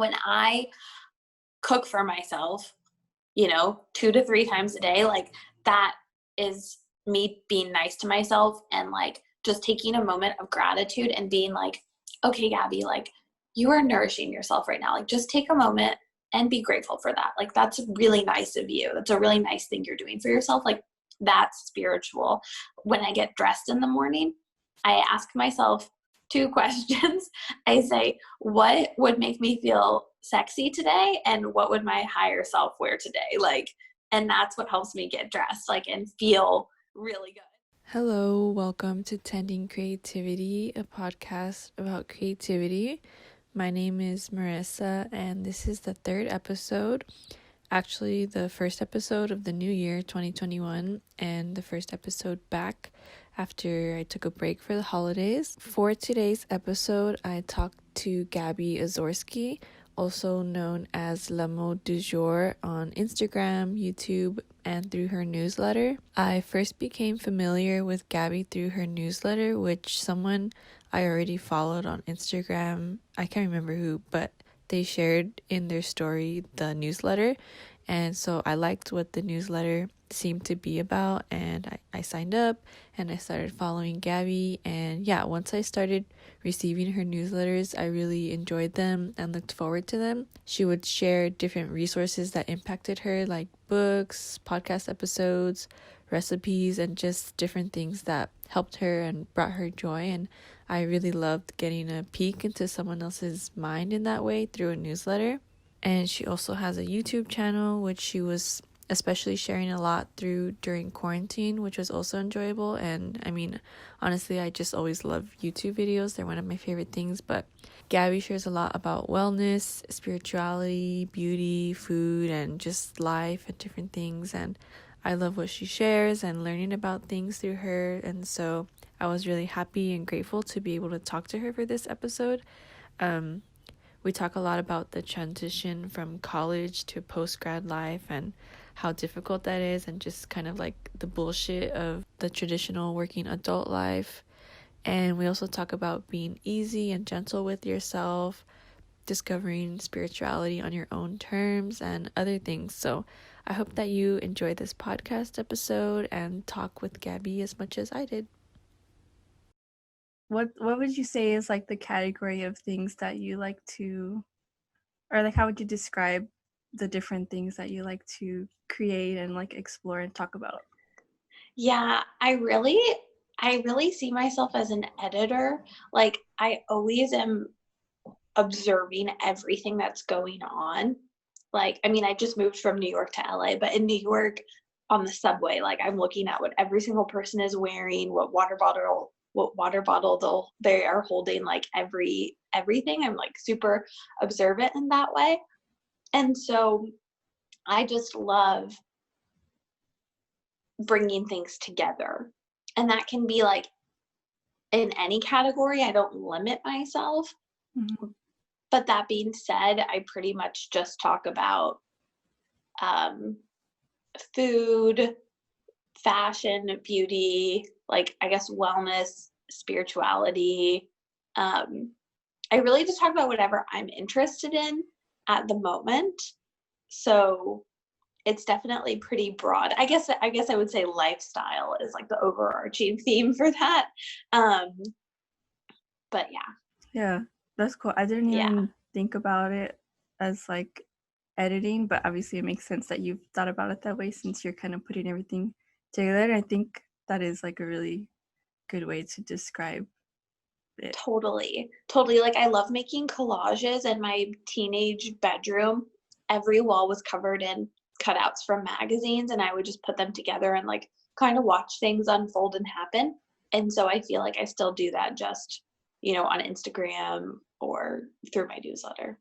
when I cook for myself, 2 to 3 times a day, like that is me being nice to myself and like just taking a moment of gratitude and being like, okay, Gabby, like you are nourishing yourself right now. Like just take a moment and be grateful for that. Like that's really nice of you. That's a really nice thing you're doing for yourself. Like that's spiritual. When I get dressed in the morning, I ask myself 2 questions. I say, what would make me feel sexy today? And what would my higher self wear today? Like, and that's what helps me get dressed, like, and feel really good. Hello, welcome to Tending Creativity, a podcast about creativity. My name is Marissa, and this is the 3rd episode. Actually, the first episode of the new year, 2021, and the first episode back after I took a break for the holidays. For today's episode, I talked to Gaby Azorsky, also known as lamodedujour on Instagram, YouTube, and through her newsletter. I first became familiar with Gaby through her newsletter, which someone I already followed on Instagram, I can't remember who, but they shared in their story the newsletter, and so I liked what the newsletter seemed to be about, and I signed up and I started following Gaby. And yeah, once I started receiving her newsletters, I really enjoyed them and looked forward to them. She would share different resources that impacted her, like books, podcast episodes, recipes, and just different things that helped her and brought her joy. And I really loved getting a peek into someone else's mind in that way through a newsletter. And she also has a YouTube channel, which she was especially sharing a lot through during quarantine, which was also enjoyable. And I mean, honestly, I just always love YouTube videos. They're one of my favorite things. But Gaby shares a lot about wellness, spirituality, beauty, food, and just life and different things. And I love what she shares and learning about things through her. And so I was really happy and grateful to be able to talk to her for this episode. We talk a lot about the transition from college to post-grad life and how difficult that is, and just kind of like the bullshit of the traditional working adult life. And we also talk about being easy and gentle with yourself, discovering spirituality on your own terms, and other things. So I hope that you enjoy this podcast episode and talk with Gaby as much as I did. What would you say is like the category of things that you like to, or like how would you describe the different things that you like to create and like explore and talk about? Yeah, I really see myself as an editor. Like I always am observing everything that's going on. Like, I mean, I just moved from New York to LA, but in New York on the subway, like I'm looking at what every single person is wearing, what water bottle they are holding, like everything. I'm like super observant in that way. And so I just love bringing things together. And that can be like in any category. I don't limit myself. Mm-hmm. But that being said, I pretty much just talk about food, fashion, beauty, like I guess wellness, spirituality. I really just talk about whatever I'm interested in at the moment. So it's definitely pretty broad. I guess I would say lifestyle is like the overarching theme for that. But yeah. Yeah, that's cool. I didn't even think about it as like editing, but obviously it makes sense that you've thought about it that way since you're kind of putting everything together. I think that is like a really good way to describe it. Totally. Like I love making collages. In my teenage bedroom, every wall was covered in cutouts from magazines, and I would just put them together and like kind of watch things unfold and happen. And so I feel like I still do that, just on Instagram or through my newsletter.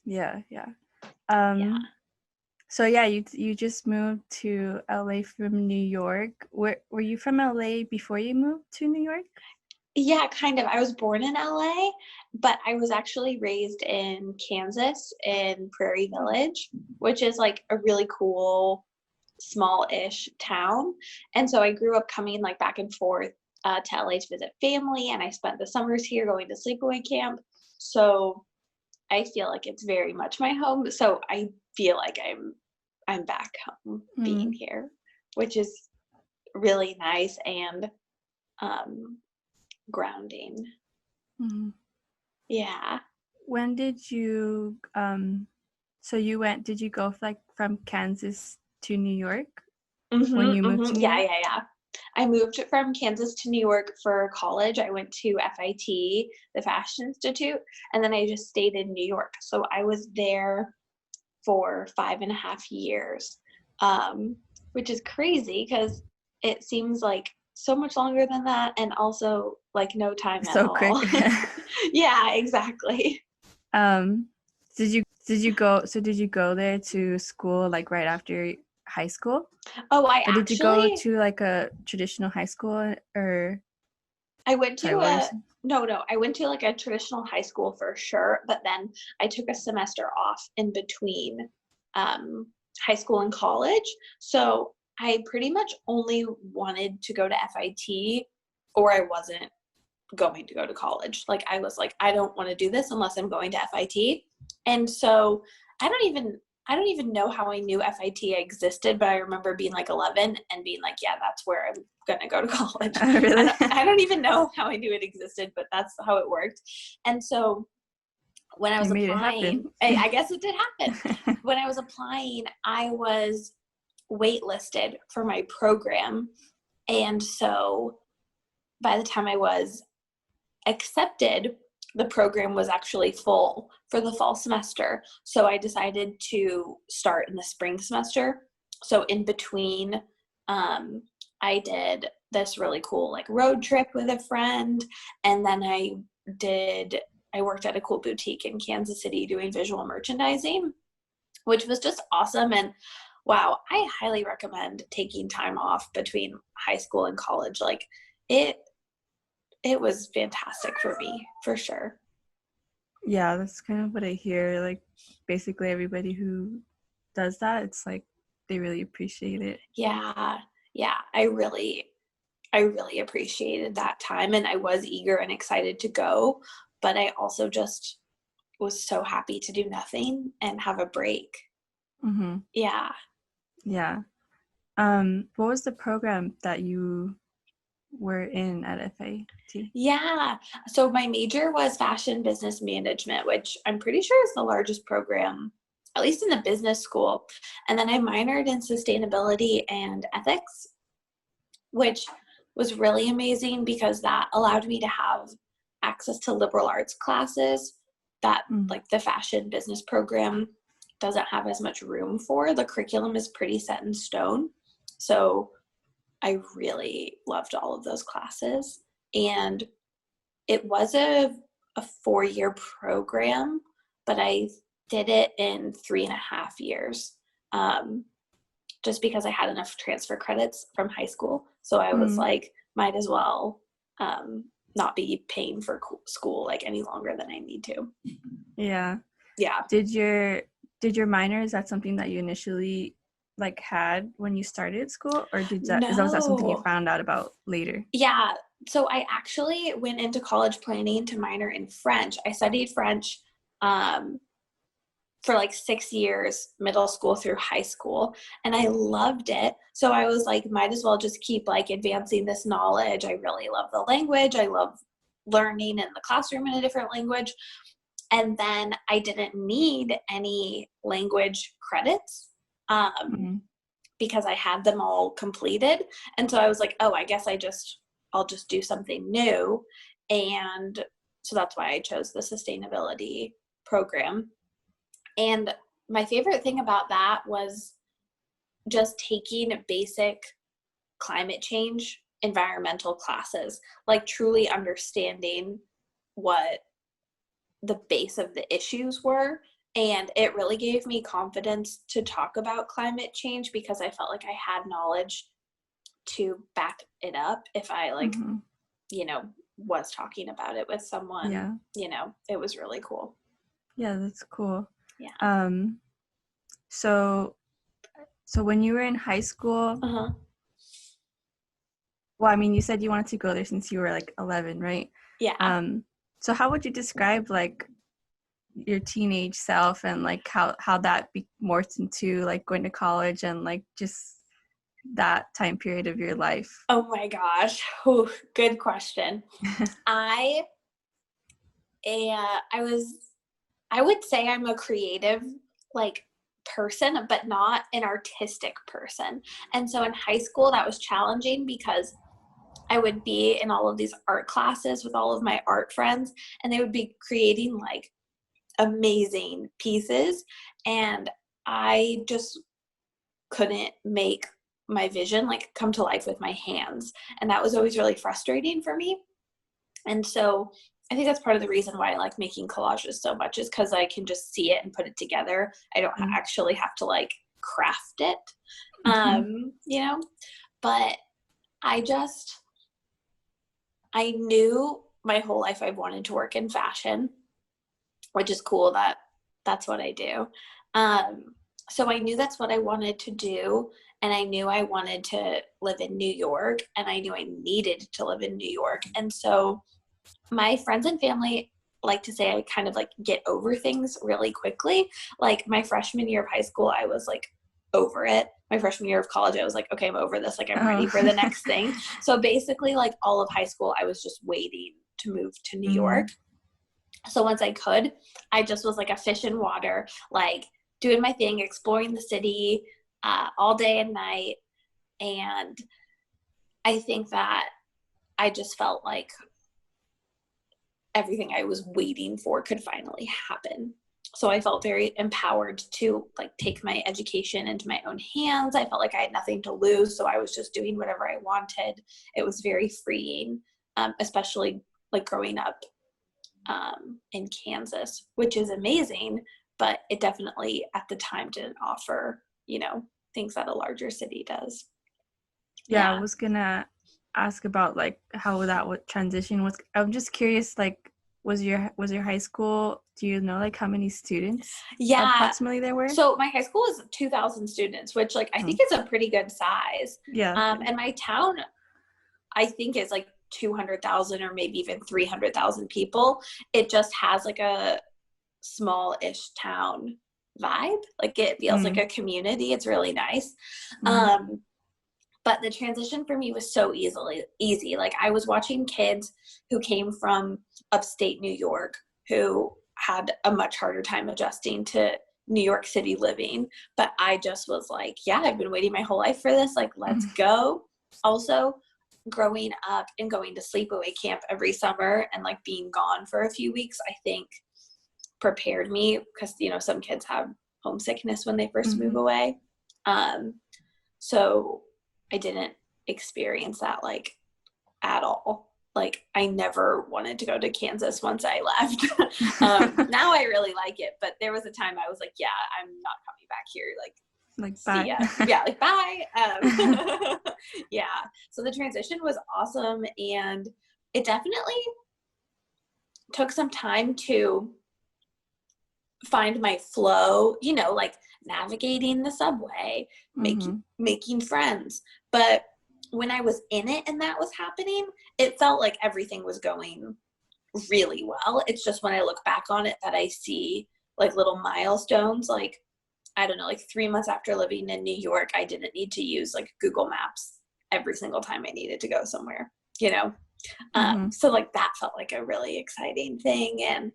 Yeah. So yeah, you just moved to LA from New York. Were you from LA before you moved to New York? Yeah, kind of. I was born in LA, but I was actually raised in Kansas in Prairie Village, which is like a really cool, small-ish town. And so I grew up coming like back and forth to LA to visit family, and I spent the summers here going to sleepaway camp. So I feel like it's very much my home. So I feel like I'm back home being here, which is really nice and grounding. Yeah. When did you did you go like from Kansas to New York when you moved to New York? Yeah. I moved from Kansas to New York for college. I went to FIT, the Fashion Institute, and then I just stayed in New York. So I was there for 5.5 years, which is crazy because it seems like so much longer than that, and also like no time at all. So quick. Yeah, exactly. Did you go there to school like right after high school? Oh, or did you go to like a traditional high school, or I went to I went to like a traditional high school for sure, but then I took a semester off in between high school and college. So I pretty much only wanted to go to FIT, or I wasn't going to go to college. Like I was like, I don't want to do this unless I'm going to FIT. And so I don't even know how I knew FIT existed, but I remember being like 11 and being like, yeah, that's where I'm going to go to college. Really? I don't even know how I knew it existed, but that's how it worked. And so when I was applying, I guess it did happen. When I was applying, I was waitlisted for my program. And so by the time I was accepted, the program was actually full for the fall semester. So I decided to start in the spring semester. So in between, I did this really cool like road trip with a friend. And then I worked at a cool boutique in Kansas City doing visual merchandising, which was just awesome. And wow, I highly recommend taking time off between high school and college. Like it was fantastic for me, for sure. Yeah, that's kind of what I hear. Like, basically everybody who does that, it's like they really appreciate it. Yeah. I really appreciated that time, and I was eager and excited to go, but I also just was so happy to do nothing and have a break. Yeah. What was the program that you were in at FIT? Yeah. So my major was fashion business management, which I'm pretty sure is the largest program, at least in the business school. And then I minored in sustainability and ethics, which was really amazing because that allowed me to have access to liberal arts classes that like the fashion business program doesn't have as much room for. The curriculum is pretty set in stone. So I really loved all of those classes. And it was a 4-year program, but I did it in 3.5 years, just because I had enough transfer credits from high school. So I was like, might as well not be paying for school like any longer than I need to. Yeah. Yeah. Did your minor, is that something that you initially like had when you started school, or was that something you found out about later? Yeah. So I actually went into college planning to minor in French. I studied French for like 6 years, middle school through high school, and I loved it. So I was like, might as well just keep like advancing this knowledge. I really love the language. I love learning in the classroom in a different language. And then I didn't need any language credits because I had them all completed. And so I was like, oh, I guess I'll just do something new. And so that's why I chose the sustainability program. And my favorite thing about that was just taking basic climate change environmental classes, like truly understanding what the base of the issues were. And it really gave me confidence to talk about climate change because I felt like I had knowledge to back it up if I was talking about it with someone. Yeah. It was really cool. Yeah, that's cool. Yeah. So when you were in high school, well, I mean, you said you wanted to go there since you were like 11, right? Yeah. So how would you describe like your teenage self and like how that morphed into like going to college and like just that time period of your life? Oh my gosh. Ooh, good question. I would say I'm a creative like person, but not an artistic person. And so in high school that was challenging because I would be in all of these art classes with all of my art friends, and they would be creating like amazing pieces, and I just couldn't make my vision like come to life with my hands. And that was always really frustrating for me. And so I think that's part of the reason why I like making collages so much, is because I can just see it and put it together. I don't actually have to like craft it, you know, but I knew my whole life I wanted to work in fashion, which is cool that that's what I do. So I knew that's what I wanted to do, and I knew I wanted to live in New York, and I knew I needed to live in New York. And so my friends and family like to say I kind of like get over things really quickly. Like my freshman year of high school, I was like over it. My freshman year of college, I was like, okay, I'm over this. Like I'm ready for the next thing. So basically like all of high school, I was just waiting to move to New York. So once I could, I just was like a fish in water, like doing my thing, exploring the city all day and night. And I think that I just felt like everything I was waiting for could finally happen. So I felt very empowered to like take my education into my own hands. I felt like I had nothing to lose, so I was just doing whatever I wanted. It was very freeing, especially like growing up in Kansas, which is amazing, but it definitely at the time didn't offer, you know, things that a larger city does. Yeah, I was gonna ask about like how that transition was. I'm just curious, like was your high school, do you know like how many students approximately there were? So my high school was 2,000 students, which like I think is a pretty good size. And my town I think is like 200,000 or maybe even 300,000 people. It just has like a small-ish town vibe. Like it feels like a community. It's really nice. But the transition for me was so easy. Like I was watching kids who came from upstate New York who had a much harder time adjusting to New York City living. But I just was like, yeah, I've been waiting my whole life for this. Like, let's go. Also, growing up and going to sleepaway camp every summer and like being gone for a few weeks, I think prepared me, because, you know, some kids have homesickness when they first move away. So I didn't experience that like at all. Like I never wanted to go to Kansas once I left. Now I really like it, but there was a time I was like, yeah, I'm not coming back here. Like bye. See ya. Yeah, like bye. Yeah. So the transition was awesome, and it definitely took some time to find my flow, you know, like navigating the subway, making friends. But when I was in it and that was happening, it felt like everything was going really well. It's just when I look back on it that I see like little milestones. Like, I don't know, like 3 months after living in New York, I didn't need to use like Google Maps every single time I needed to go somewhere, you know? So like that felt like a really exciting thing. And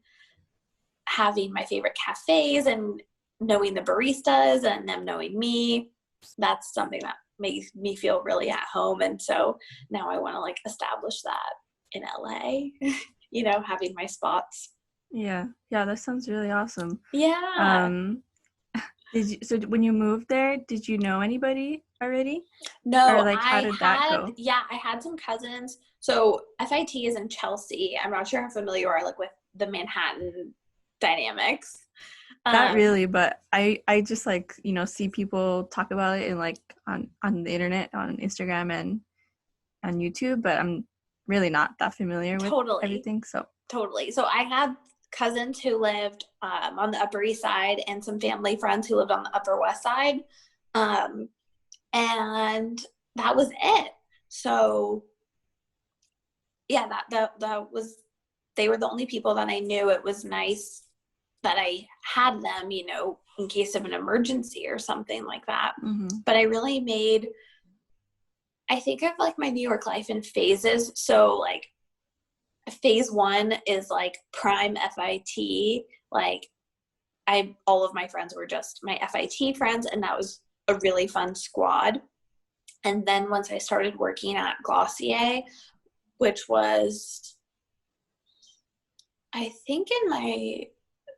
having my favorite cafes and knowing the baristas and them knowing me, that's something that makes me feel really at home. And so now I want to like establish that in LA, you know, having my spots. Yeah, that sounds really awesome. Yeah. So when you moved there, did you know anybody already? No, or like how did that go? Yeah, I had some cousins. So FIT is in Chelsea. I'm not sure how familiar you are like with the Manhattan dynamics. Not really, but I just like, you know, see people talk about it in like on the internet, on Instagram and on YouTube, but I'm really not that familiar with everything. So I had cousins who lived on the Upper East Side and some family friends who lived on the Upper West Side, and that was it. So yeah, that was, they were the only people that I knew. It was nice that I had them, you know, in case of an emergency or something like that. Mm-hmm. But I really made, I think of like my New York life in phases. So like phase 1 is like prime FIT. Like all of my friends were just my FIT friends, and that was a really fun squad. And then once I started working at Glossier, which was, I think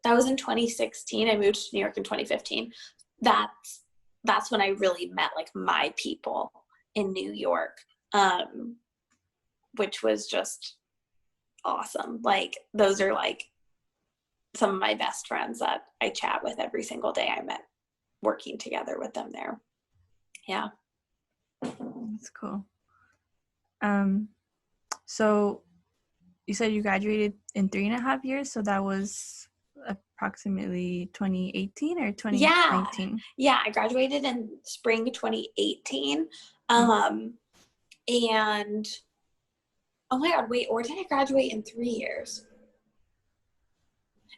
that was in 2016. I moved to New York in 2015. That's when I really met like my people in New York, which was just awesome. Like those are like some of my best friends that I chat with every single day. I met working together with them there. Yeah. That's cool. So you said you graduated in 3.5 years, so that was approximately 2018 or 2019? Yeah, I graduated in spring 2018. And oh my God, wait, or did I graduate in 3 years?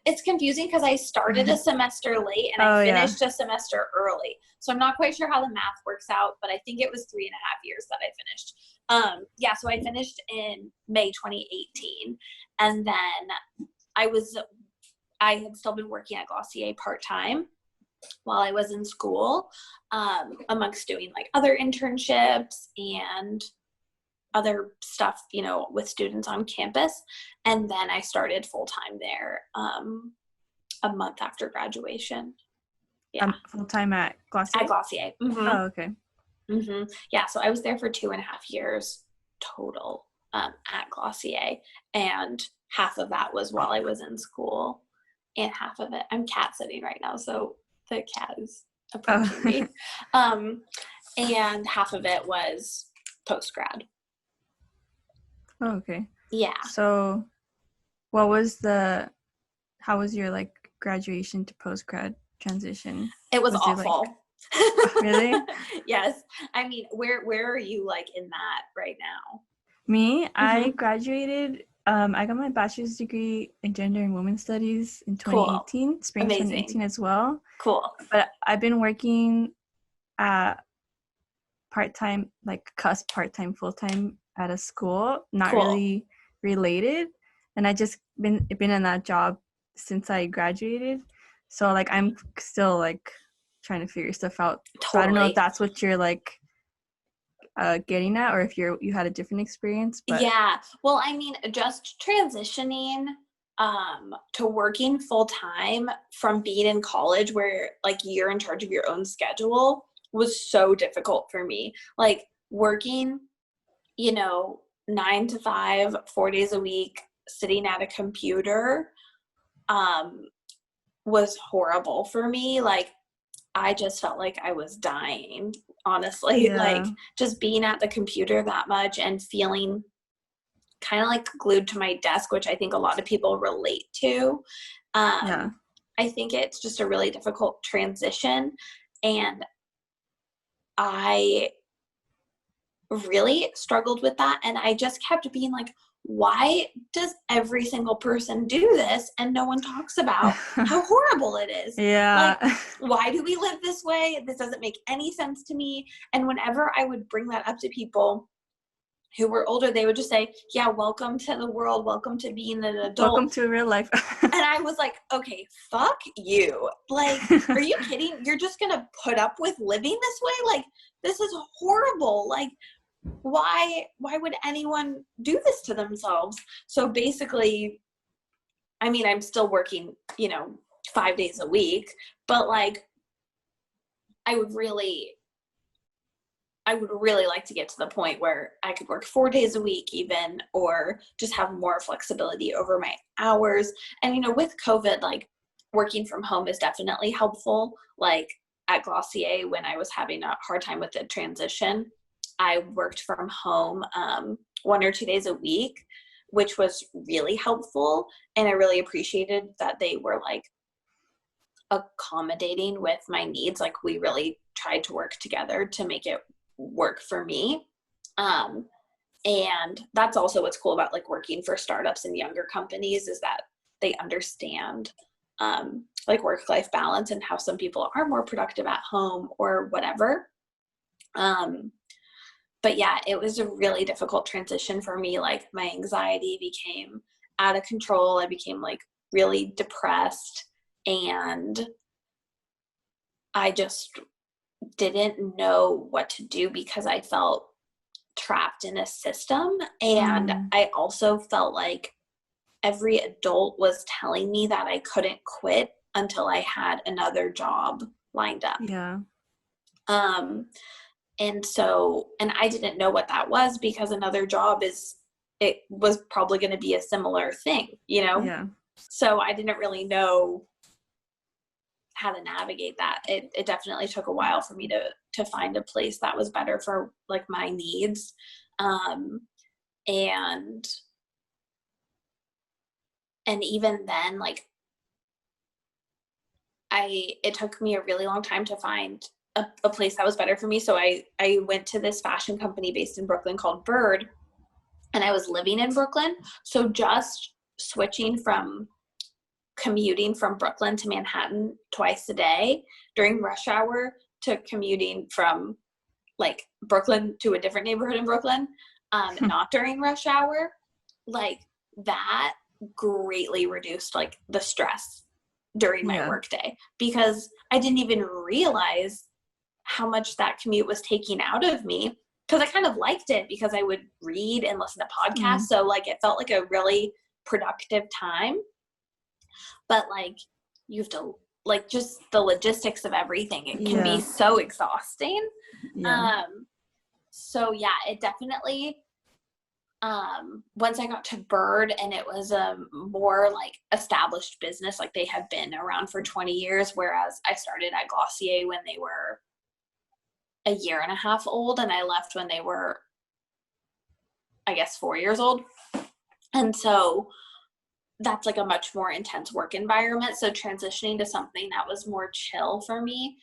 It's confusing because I started a semester late and I finished a semester early. So I'm not quite sure how the math works out, but I think it was 3.5 years that I finished. So I finished in May 2018. And then I had still been working at Glossier part-time while I was in school, amongst doing like other internships and other stuff, you know, with students on campus. And then I started full-time there a month after graduation. Yeah. Full-time at Glossier? At Glossier. Mm-hmm. Oh, okay. Mm-hmm. Yeah, so I was there for 2.5 years total at Glossier. And half of that was while I was in school. And half of it, I'm cat sitting right now, so the cat is approaching me. And half of it was post-grad. Oh, okay. Yeah. So how was your like graduation to post-grad transition? It was awful. Really? Yes. I mean, where are you like in that right now? Me, I graduated, I got my bachelor's degree in gender and women's studies in 2018, cool. Spring Amazing. 2018 as well. Cool. But I've been working at part-time, like cusp part-time, full-time at a school, not really related. And I just been in that job since I graduated. So like I'm still like trying to figure stuff out. Totally. So I don't know if that's what you're like getting at, or if you had a different experience. But yeah, well, I mean, just transitioning to working full-time from being in college where like you're in charge of your own schedule was so difficult for me. Like working, you know, 9 to 5, 4 days a week, sitting at a computer was horrible for me. Like I just felt like I was dying, honestly. Yeah. Like just being at the computer that much and feeling kind of like glued to my desk, which I think a lot of people relate to. I think it's just a really difficult transition. And I really struggled with that. And I just kept being like, why does every single person do this and no one talks about how horrible it is? Yeah. Like, why do we live this way? This doesn't make any sense to me. And whenever I would bring that up to people who were older, they would just say, yeah, welcome to the world. Welcome to being an adult. Welcome to real life. And I was like, okay, fuck you. Like, are you kidding? You're just going to put up with living this way? Like, this is horrible. Like, why would anyone do this to themselves? So basically, I mean, I'm still working, 5 days a week, but like, I would really like to get to the point where I could work 4 days a week even, or just have more flexibility over my hours. And, with COVID, like working from home is definitely helpful. Like at Glossier, when I was having a hard time with the transition, I worked from home 1 or 2 days a week, which was really helpful. And I really appreciated that they were like accommodating with my needs. Like we really tried to work together to make it work for me. And that's also what's cool about like working for startups and younger companies is that they understand like work-life balance and how some people are more productive at home or whatever. But yeah, it was a really difficult transition for me. Like my anxiety became out of control. I became like really depressed, and I just didn't know what to do because I felt trapped in a system. And I also felt like every adult was telling me that I couldn't quit until I had another job lined up. Yeah. And I didn't know what that was, because another job it was probably going to be a similar thing, you know? Yeah. So I didn't really know how to navigate that. It definitely took a while for me to find a place that was better for like my needs. And even then, like it took me a really long time to find a place that was better for me. So I went to this fashion company based in Brooklyn called Bird, and I was living in Brooklyn. So just switching from commuting from Brooklyn to Manhattan twice a day during rush hour to commuting from like Brooklyn to a different neighborhood in Brooklyn, not during rush hour, like that greatly reduced like the stress during my workday, because I didn't even realize how much that commute was taking out of me, because I kind of liked it because I would read and listen to podcasts. So like it felt like a really productive time, but like you have to like just the logistics of everything. It can be so exhausting. So yeah, it definitely, once I got to Bird and it was a more like established business, like they had been around for 20 years, whereas I started at Glossier when they were a year and a half old, and I left when they were, I guess, 4 years old. And so that's like a much more intense work environment. So transitioning to something that was more chill for me,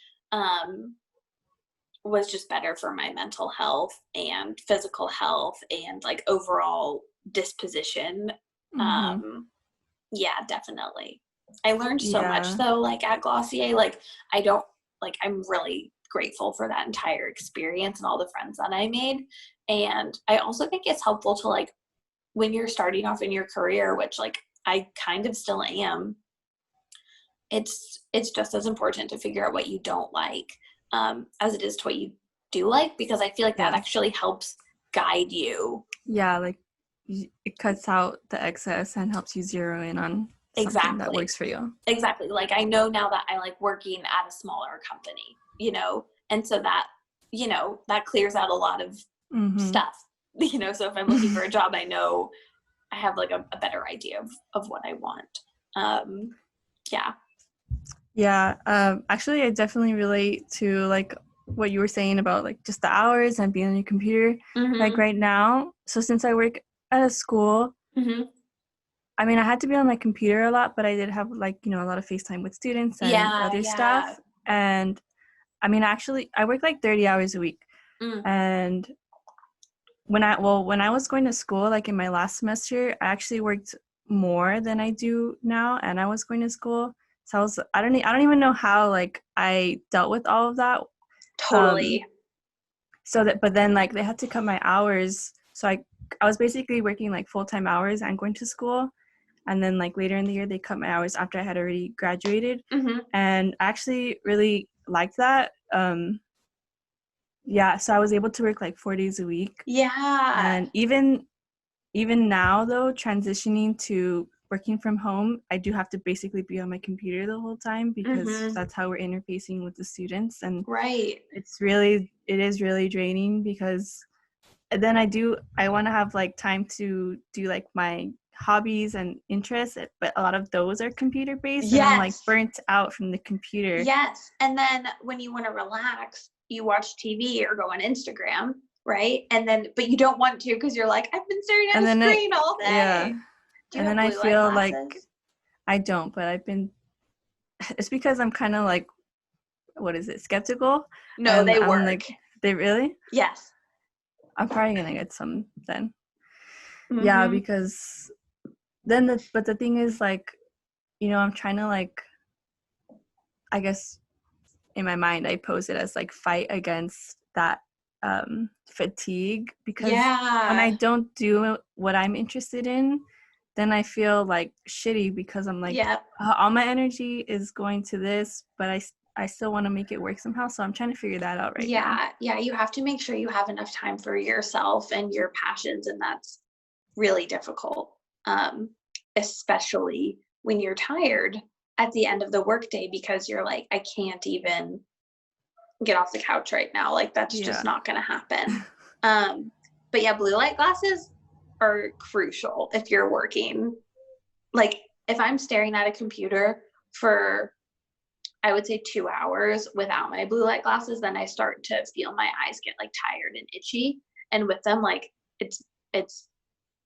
was just better for my mental health and physical health and like overall disposition. Yeah, definitely. I learned so much though, like at Glossier, like I'm really grateful for that entire experience and all the friends that I made. And I also think it's helpful to like, when you're starting off in your career, which like I kind of still am, it's just as important to figure out what you don't like, as it is to what you do like, because I feel like that actually helps guide you. Yeah, like it cuts out the excess and helps you zero in on something that works for you. Exactly. Like I know now that I like working at a smaller company, you know, and so that, you know, that clears out a lot of stuff, you know, so if I'm looking for a job, I know I have like a better idea of what I want. Actually I definitely relate to like what you were saying about like just the hours and being on your computer. Like right now, so since I work at a school, I mean I had to be on my computer a lot, but I did have like, you know, a lot of FaceTime with students and other stuff. And I mean actually I work like 30 hours a week. And when I was going to school, like in my last semester, I actually worked more than I do now, and I was going to school. So I don't even know how like I dealt with all of that. Totally. But then like they had to cut my hours, so I was basically working like full-time hours and going to school, and then like later in the year they cut my hours after I had already graduated, and I actually really liked that. So I was able to work like 4 days a week. And even now though, transitioning to working from home, I do have to basically be on my computer the whole time, because that's how we're interfacing with the students. And it is really draining, because then I want to have like time to do like my hobbies and interests, but a lot of those are computer based, and I'm like burnt out from the computer. And then when you want to relax, you watch TV or go on Instagram, right? And then, but you don't want to, because you're like, I've been staring at a screen all day. And then I feel like I don't, but it's because I'm kind of like, what is it, skeptical? No, they work. Like, they really? Yes. I'm probably gonna get some then. Yeah, because then but the thing is like, you know, I'm trying to like I guess in my mind I pose it as like fight against that fatigue, because when I don't do what I'm interested in, then I feel like shitty, because I'm like, all my energy is going to this, but I still want to make it work somehow. So I'm trying to figure that out right now. Yeah, you have to make sure you have enough time for yourself and your passions, and that's really difficult, especially when you're tired at the end of the workday, because you're like, I can't even get off the couch right now. Like, that's just not going to happen. But yeah, blue light glasses are crucial if you're working. Like, if I'm staring at a computer for, I would say 2 hours without my blue light glasses, then I start to feel my eyes get like tired and itchy. And with them, like, it's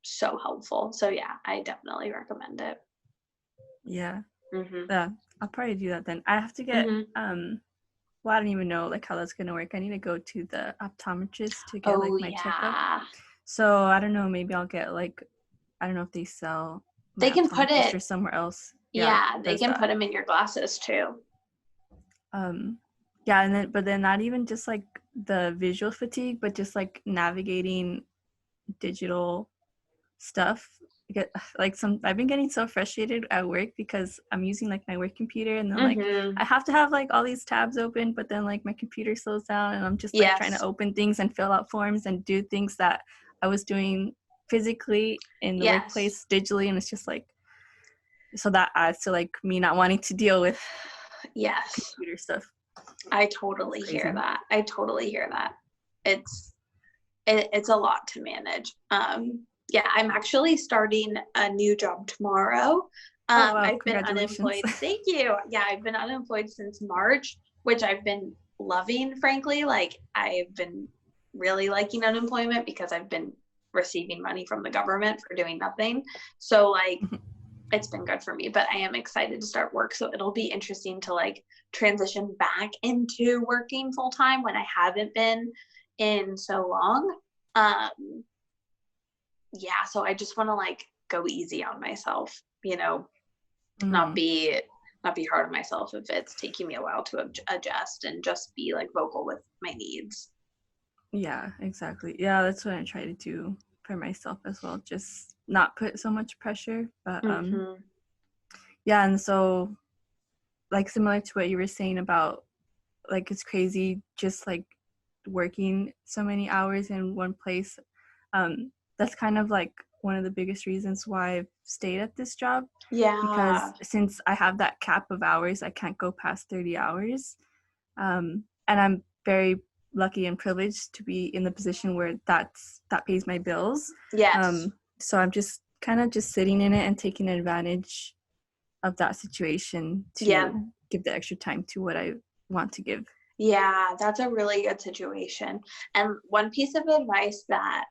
so helpful. So yeah, I definitely recommend it. Yeah. Yeah, I'll probably do that then. I have to get well, I don't even know like how that's gonna work. I need to go to the optometrist to get like my checkup. So I don't know, maybe I'll get like, I don't know if they sell my they can put it or somewhere else. Yeah, they can put them in your glasses too. Yeah, and then not even just like the visual fatigue, but just like navigating digital stuff. I've been getting so frustrated at work because I'm using like my work computer, and then like I have to have like all these tabs open, but then like my computer slows down, and I'm just like trying to open things and fill out forms and do things that I was doing physically in the workplace digitally, and it's just like, so that adds to like me not wanting to deal with computer stuff. I totally hear that. It's a lot to manage. Yeah, I'm actually starting a new job tomorrow. I've been unemployed. Thank you. Yeah, I've been unemployed since March, which I've been loving, frankly. Like, I've been really liking unemployment because I've been receiving money from the government for doing nothing. So like, it's been good for me, but I am excited to start work. So it'll be interesting to like transition back into working full time when I haven't been in so long. Yeah, so I just want to like go easy on myself, you know, not be hard on myself if it's taking me a while to adjust, and just be like vocal with my needs. Yeah, exactly. Yeah, that's what I try to do for myself as well. Just not put so much pressure, but yeah, and so like similar to what you were saying about like, it's crazy just like working so many hours in one place. That's kind of like one of the biggest reasons why I've stayed at this job. Yeah. Because since I have that cap of hours, I can't go past 30 hours. And I'm very lucky and privileged to be in the position where that pays my bills. Yes. So I'm just kind of just sitting in it and taking advantage of that situation to give the extra time to what I want to give. Yeah, that's a really good situation. And one piece of advice that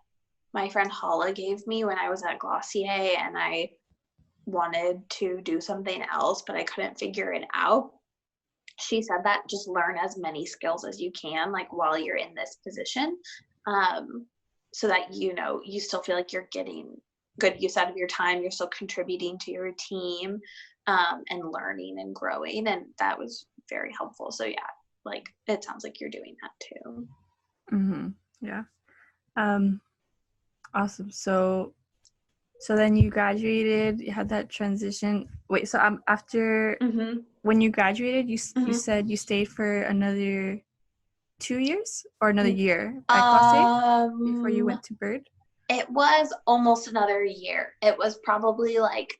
my friend Hala gave me when I was at Glossier and I wanted to do something else, but I couldn't figure it out. She said that just learn as many skills as you can, like while you're in this position, so that, you know, you still feel like you're getting good use out of your time. You're still contributing to your team, and learning and growing. And that was very helpful. So yeah, like it sounds like you're doing that too. Yeah. Awesome. So then you graduated, you had that transition. Wait, so after when you graduated, you said you stayed for another 2 years or another year at Glossier before you went to Bird? It was almost another year. It was probably like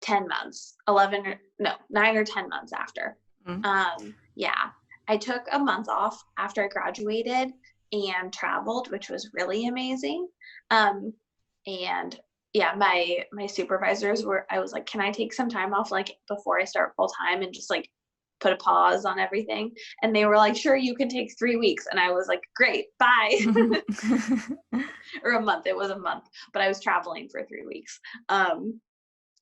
10 months, 9 or 10 months after. Yeah, I took a month off after I graduated and traveled, which was really amazing. And yeah, my supervisors I was like, can I take some time off like before I start full time and just like put a pause on everything? And they were like, sure, you can take 3 weeks. And I was like, great, bye. Or a month. It was a month, but I was traveling for 3 weeks.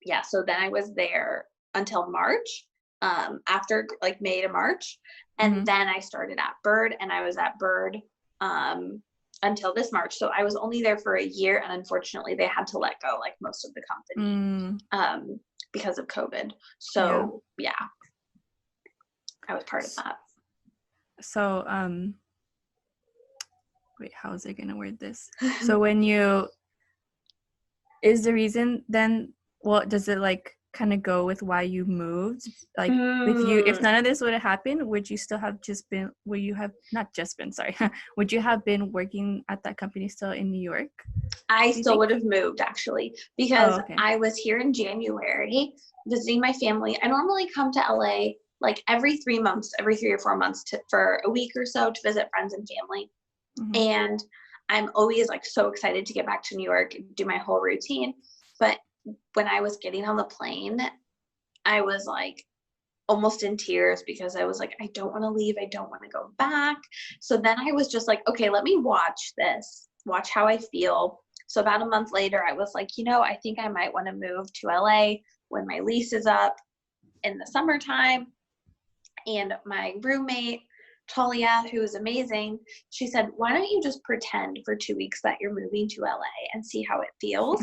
Yeah, so then I was there until March, after like May to March. And then I started at Bird, and I was at Bird until this March. So I was only there for a year, and unfortunately they had to let go like most of the company because of COVID. So yeah. I was part of that. So, wait, how was I going to word this? So is the reason then, well, does it like kind of go with why you moved? Like if none of this would have happened, would you still have would you have been working at that company still in New York? I still would have moved, actually, because okay. I was here in January visiting my family. I normally come to LA like every 3 or 4 months for a week or so to visit friends and family. Mm-hmm. And I'm always like so excited to get back to New York and do my whole routine. But when I was getting on the plane, I was like almost in tears because I was like, I don't want to leave. I don't want to go back. So then I was just like, okay, let me watch how I feel. So about a month later, I was like, I think I might want to move to LA when my lease is up in the summertime. And my roommate, Talia, who is amazing, she said, why don't you just pretend for 2 weeks that you're moving to LA and see how it feels?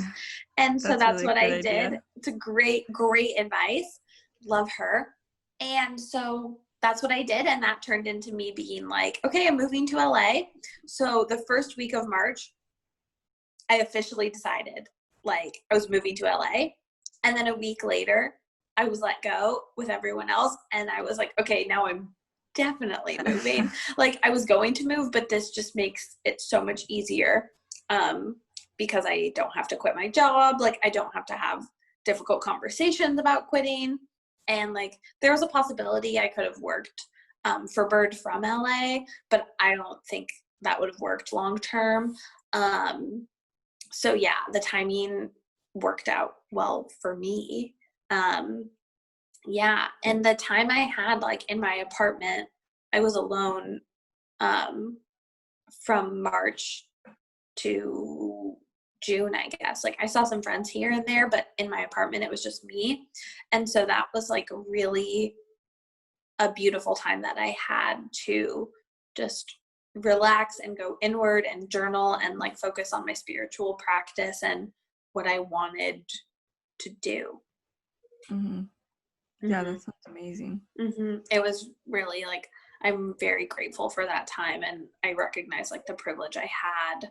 And so that's really what I did. It's a great, great advice. Love her. And so that's what I did. And that turned into me being like, okay, I'm moving to LA. So the first week of March, I officially decided like I was moving to LA. And then a week later, I was let go with everyone else. And I was like, okay, now I'm definitely moving. Like I was going to move, but this just makes it so much easier because I don't have to quit my job. Like I don't have to have difficult conversations about quitting. And like there was a possibility I could have worked for Bird from LA, but I don't think that would have worked long term. So yeah, the timing worked out well for me. Yeah. And the time I had like in my apartment, I was alone from March to June, I guess. Like I saw some friends here and there, but in my apartment, it was just me. And so that was like really a beautiful time that I had to just relax and go inward and journal and like focus on my spiritual practice and what I wanted to do. Mm-hmm. Yeah, that sounds amazing. Mm-hmm. It was really like, I'm very grateful for that time. And I recognize like the privilege I had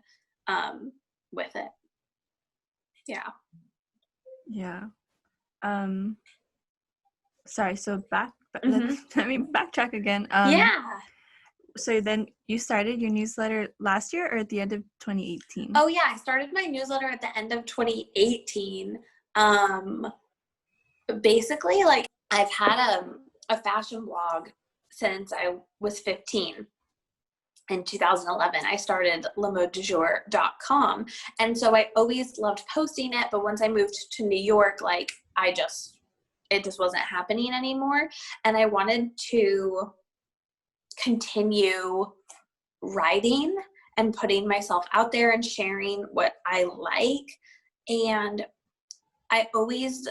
with it. Yeah. Yeah. Sorry. So let me backtrack again. Yeah. So then you started your newsletter last year or at the end of 2018? Oh yeah. I started my newsletter at the end of 2018. Basically like I've had a fashion blog since I was 15. In 2011, I started lamodedujour.com. And so I always loved posting it. But once I moved to New York, like it just wasn't happening anymore. And I wanted to continue writing and putting myself out there and sharing what I like. And I always,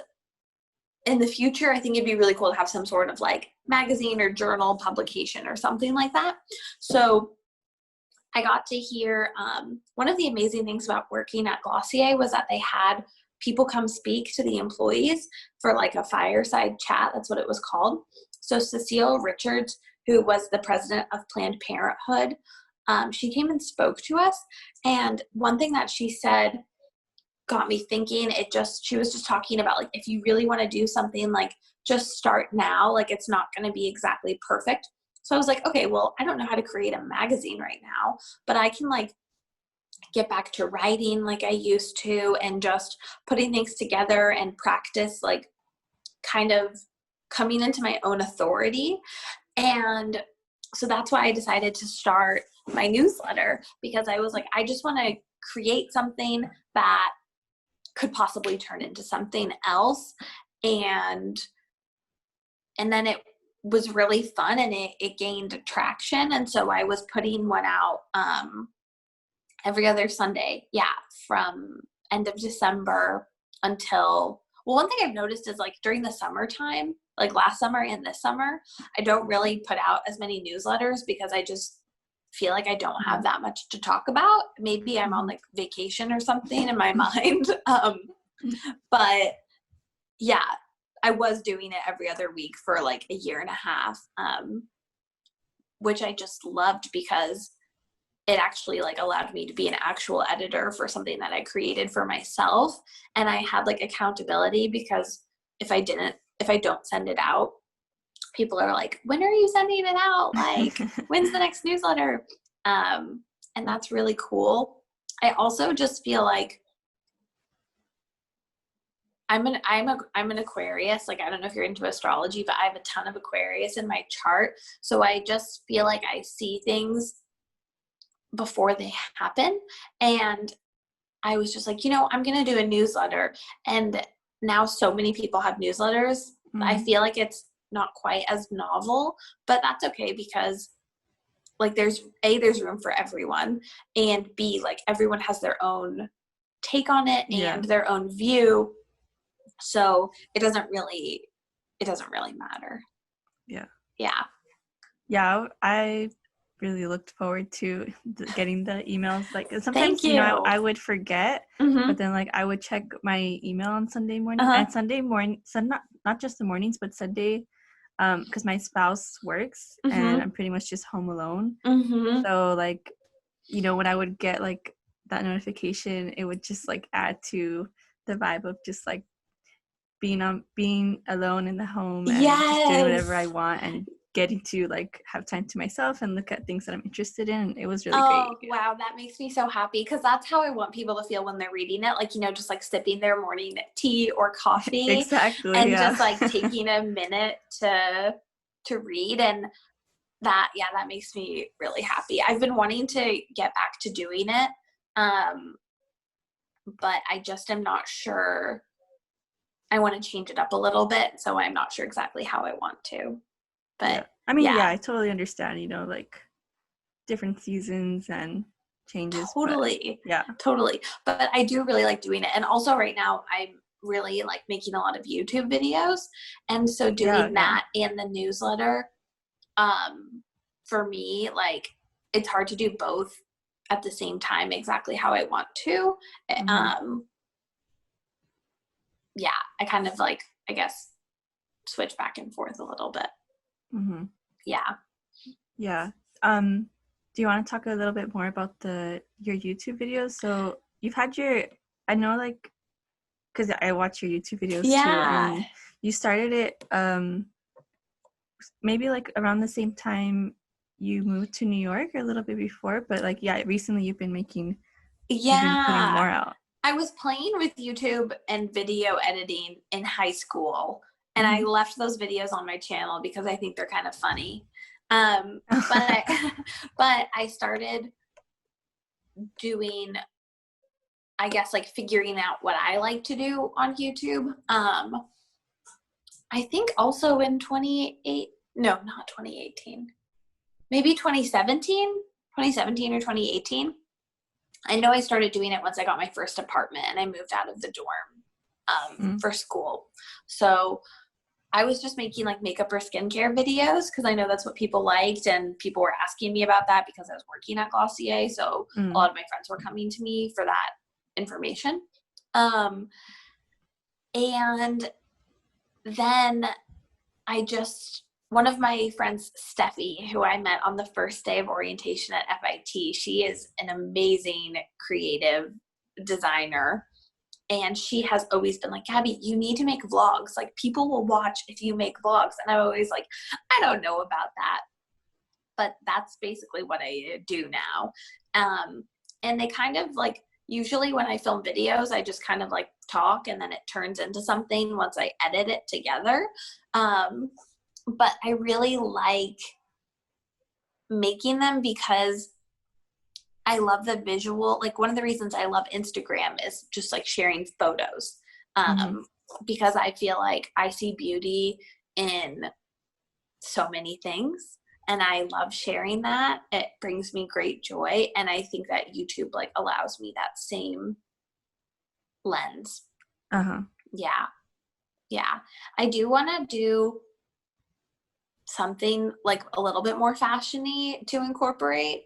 in the future, I think it'd be really cool to have some sort of like magazine or journal publication or something like that. So I got to hear one of the amazing things about working at Glossier was that they had people come speak to the employees for like a fireside chat. That's what it was called. So Cecile Richards, who was the president of Planned Parenthood, she came and spoke to us. And one thing that she said got me thinking. She was just talking about like, if you really want to do something, like just start now. Like it's not going to be exactly perfect. So I was like, okay, well, I don't know how to create a magazine right now, but I can like get back to writing like I used to and just putting things together and practice, like kind of coming into my own authority. And so that's why I decided to start my newsletter, because I was like, I just want to create something that could possibly turn into something else. And then it was really fun and it gained traction. And so I was putting one out every other Sunday. Yeah. From end of December until, well, one thing I've noticed is like during the summertime, like last summer and this summer, I don't really put out as many newsletters because I just feel like I don't have that much to talk about. Maybe I'm on like vacation or something in my mind. But yeah, I was doing it every other week for like a year and a half, which I just loved because it actually like allowed me to be an actual editor for something that I created for myself. And I had like accountability, because if I don't send it out, people are like, when are you sending it out? Like, when's the next newsletter? And that's really cool. I also just feel like I'm an Aquarius. Like, I don't know if you're into astrology, but I have a ton of Aquarius in my chart. So I just feel like I see things before they happen. And I was just like, I'm going to do a newsletter. And now so many people have newsletters. Mm-hmm. I feel like it's not quite as novel, but that's okay, because like there's room for everyone, and B, like everyone has their own take on it and their own view. So it doesn't really matter. Yeah. I really looked forward to getting the emails. Like sometimes I would forget, but then like I would check my email on Sunday morning, and Sunday morning, so not just the mornings, but Sunday, because my spouse works and I'm pretty much just home alone. So like, when I would get like that notification, it would just like add to the vibe of just like being alone in the home and just doing whatever I want and getting to like have time to myself and look at things that I'm interested in. It was really great. Wow, that makes me so happy, because that's how I want people to feel when they're reading it. Like, just like sipping their morning tea or coffee. Exactly. And just like taking a minute to read, and that makes me really happy. I've been wanting to get back to doing it, but I just am not sure. I want to change it up a little bit, so I'm not sure exactly how I want to. But I totally understand, like different seasons and changes. Totally. Totally. But I do really like doing it. And also right now I'm really like making a lot of YouTube videos. And so doing that and the newsletter, for me, like it's hard to do both at the same time exactly how I want to. I kind of like, I guess, switch back and forth a little bit. Yeah. Do you want to talk a little bit more about your YouTube videos? So you've had I know, like, because I watch your YouTube videos too, and you started it maybe like around the same time you moved to New York, or a little bit before, but like recently you've been putting more out. I was playing with YouTube and video editing in high school, and I left those videos on my channel because I think they're kind of funny. But I started doing, I guess, like figuring out what I like to do on YouTube. I think also in 2018, maybe 2017 or 2018. I know I started doing it once I got my first apartment and I moved out of the dorm for school. So I was just making like makeup or skincare videos because I know that's what people liked, and people were asking me about that because I was working at Glossier. So a lot of my friends were coming to me for that information. And then one of my friends, Steffi, who I met on the first day of orientation at FIT, she is an amazing creative designer. And she has always been like, Gaby, you need to make vlogs. Like, people will watch if you make vlogs. And I'm always like, I don't know about that. But that's basically what I do now. And they kind of like, usually when I film videos, I just kind of like talk and then it turns into something once I edit it together. But I really like making them because I love the visual. Like, one of the reasons I love Instagram is just like sharing photos, because I feel like I see beauty in so many things and I love sharing that. It brings me great joy. And I think that YouTube like allows me that same lens. Yeah. I do want to do something like a little bit more fashion-y to incorporate.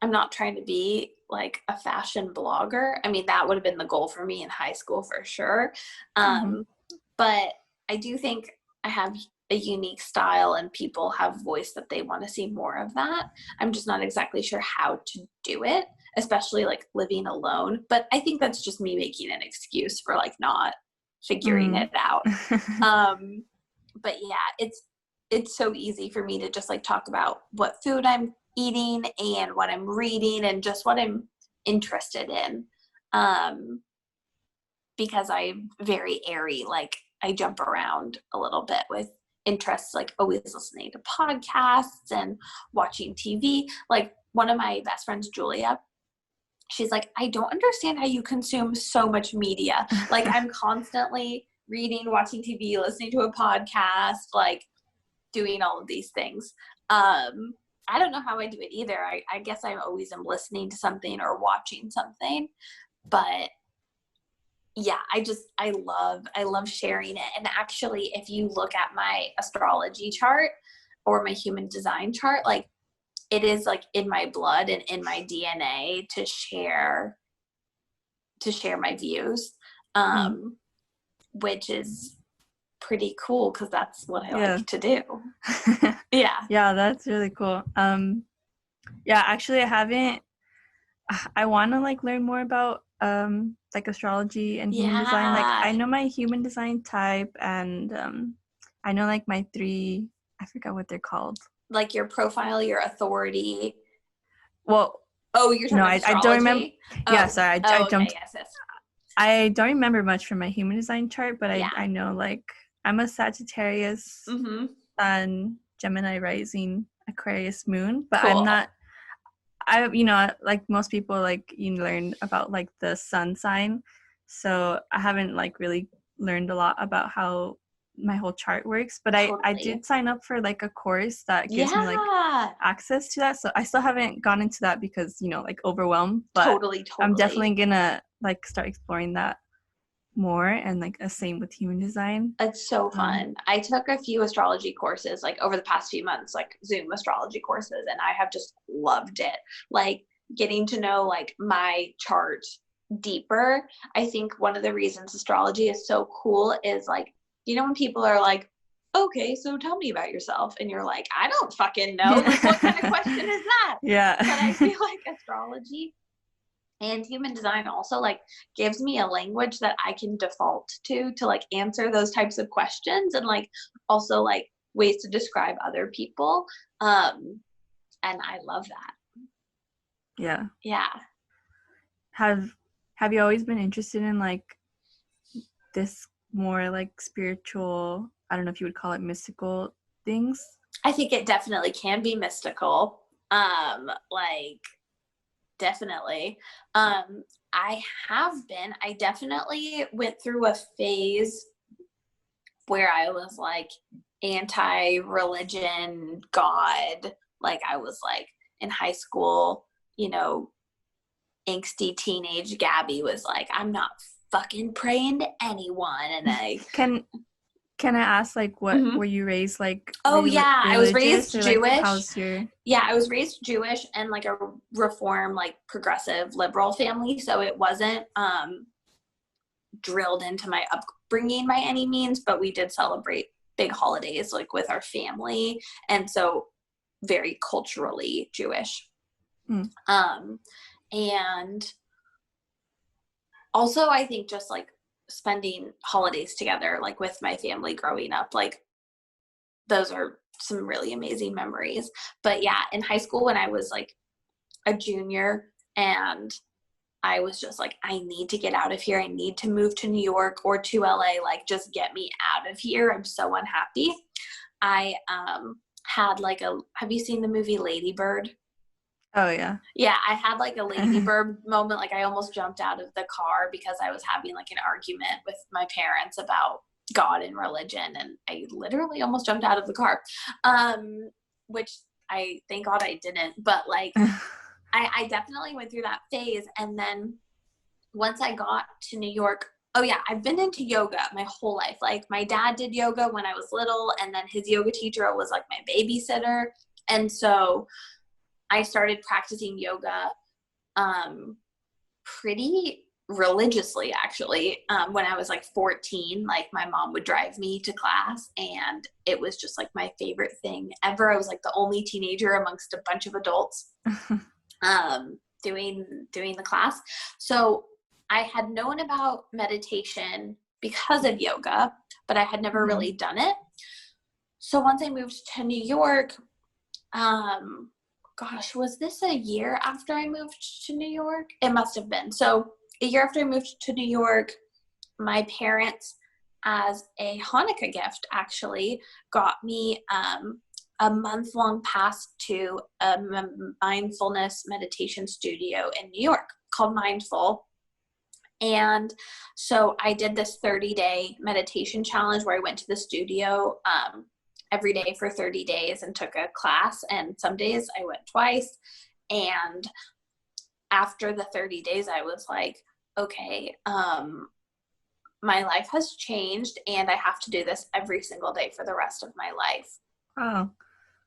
I'm not trying to be like a fashion blogger. I mean, that would have been the goal for me in high school for sure. but I do think I have a unique style and people have voiced that they want to see more of that. I'm just not exactly sure how to do it, especially like living alone. But I think that's just me making an excuse for like not figuring it out. But yeah, it's so easy for me to just like talk about what food I'm eating and what I'm reading and just what I'm interested in. Because I'm very airy, like I jump around a little bit with interests, like always listening to podcasts and watching TV. Like one of my best friends, Julia, she's like, I don't understand how you consume so much media. Like I'm constantly reading, watching TV, listening to a podcast, like doing all of these things. I don't know how I do it either. I guess I always am listening to something or watching something, but yeah, I love sharing it. And actually, if you look at my astrology chart or my human design chart, like it is like in my blood and in my DNA to share my views, which is pretty cool because that's what I like to do. Yeah, that's really cool. Yeah, actually I want to like learn more about like astrology and human design. Like I know my human design type and I know like my 3, I forgot what they're called. Like your profile, your authority. Well, you're talking about astrology? I don't remember. Yeah, sorry, I jumped. Okay, yes. I don't remember much from my human design chart, but I know like I'm a Sagittarius Sun, Gemini rising, Aquarius moon, but I'm not. Like most people, like you learn about like the sun sign, so I haven't like really learned a lot about how my whole chart works, but I did sign up for like a course that gives me like access to that, so I still haven't gone into that because like overwhelmed, but totally. I'm definitely gonna like start exploring that more, and like the same with human design. It's so fun. I took a few astrology courses like over the past few months, like Zoom astrology courses, and I have just loved it. Like getting to know like my chart deeper. I think one of the reasons astrology is so cool is like, when people are like, okay, so tell me about yourself, and you're like, I don't fucking know. Like, what kind of question is that? Yeah. But I feel like astrology and human design also like gives me a language that I can default to like answer those types of questions, and like also like ways to describe other people. And I love that. Yeah. Yeah. Have you always been interested in like this more like spiritual, I don't know if you would call it mystical things? I think it definitely can be mystical. Like definitely. I definitely went through a phase where I was like anti-religion, God. Like I was like in high school, angsty teenage Gaby was like, I'm not fucking praying to anyone. And I Can I ask, like, what were you raised like? Oh yeah, I was raised or, Jewish. Like, how's your? Yeah, I was raised Jewish and like a reform, like progressive liberal family. So it wasn't drilled into my upbringing by any means, but we did celebrate big holidays like with our family, and so very culturally Jewish. And also I think just like spending holidays together like with my family growing up, like those are some really amazing memories. But yeah, in high school when I was like a junior and I was just like, I need to get out of here. I need to move to New York or to LA. Like, just get me out of here. I'm so unhappy. I had like have you seen the movie Lady Bird? Oh, yeah. Yeah, I had like a Lady Bird moment. Like I almost jumped out of the car because I was having like an argument with my parents about God and religion. And I literally almost jumped out of the car, which I thank God I didn't. But like I definitely went through that phase. And then once I got to New York, oh yeah, I've been into yoga my whole life. Like my dad did yoga when I was little, and then his yoga teacher was like my babysitter. And so I started practicing yoga pretty religiously, actually. When I was like 14, like my mom would drive me to class, and it was just like my favorite thing ever. I was like the only teenager amongst a bunch of adults doing the class. So I had known about meditation because of yoga, but I had never really done it. So once I moved to New York, gosh, was this a year after I moved to New York? It must have been. So a year after I moved to New York, my parents, as a Hanukkah gift, actually got me a month-long pass to a mindfulness meditation studio in New York called Mindful. And so I did this 30-day meditation challenge where I went to the studio every day for 30 days and took a class. And some days I went twice. And after the 30 days, I was like, okay, my life has changed and I have to do this every single day for the rest of my life. Oh.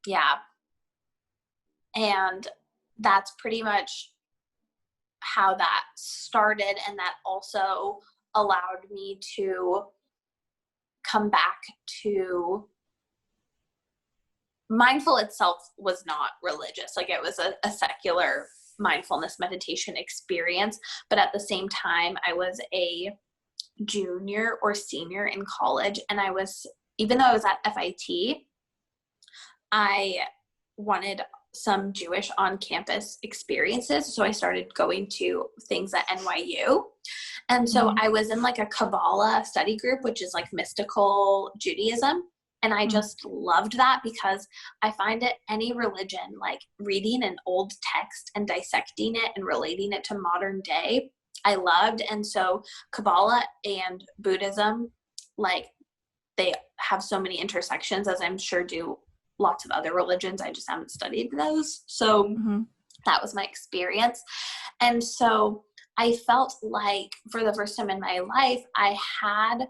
Yeah. And that's pretty much how that started. And that also allowed me to come back to mindful itself was not religious. Like it was a secular mindfulness meditation experience. But at the same time, I was a junior or senior in college. And I was, even though I was at FIT, I wanted some Jewish on-campus experiences. So I started going to things at NYU. And so I was in like a Kabbalah study group, which is like mystical Judaism. And I just loved that because I find it, any religion, like reading an old text and dissecting it and relating it to modern day, I loved. And so Kabbalah and Buddhism, like they have so many intersections, as I'm sure do lots of other religions. I just haven't studied those. So that was my experience. And so I felt like for the first time in my life, I had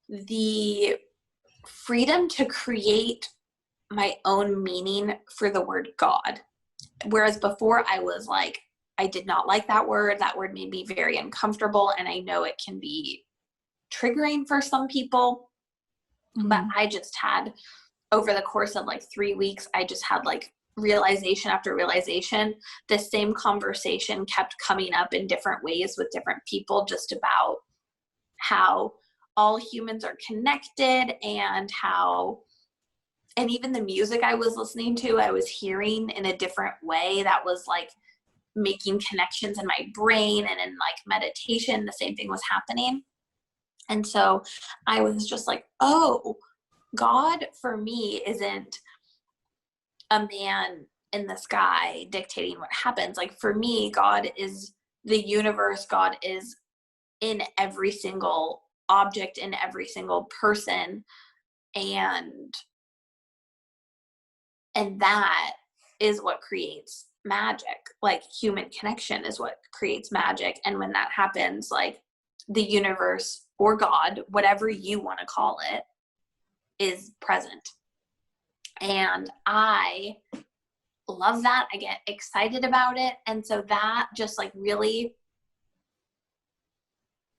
the freedom to create my own meaning for the word God. Whereas before I was like, I did not like that word. That word made me very uncomfortable. And I know it can be triggering for some people, but I just had, over the course of like 3 weeks, I just had like realization after realization. The same conversation kept coming up in different ways with different people, just about how all humans are connected and how, and even the music I was listening to, I was hearing in a different way that was like making connections in my brain, and in like meditation, the same thing was happening. And so I was just like, oh, God for me isn't a man in the sky dictating what happens. Like for me, God is the universe. God is in every single object, in every single person. And that is what creates magic. Like human connection is what creates magic. And when that happens, like the universe or God, whatever you want to call it, is present. And I love that. I get excited about it. And so that just like really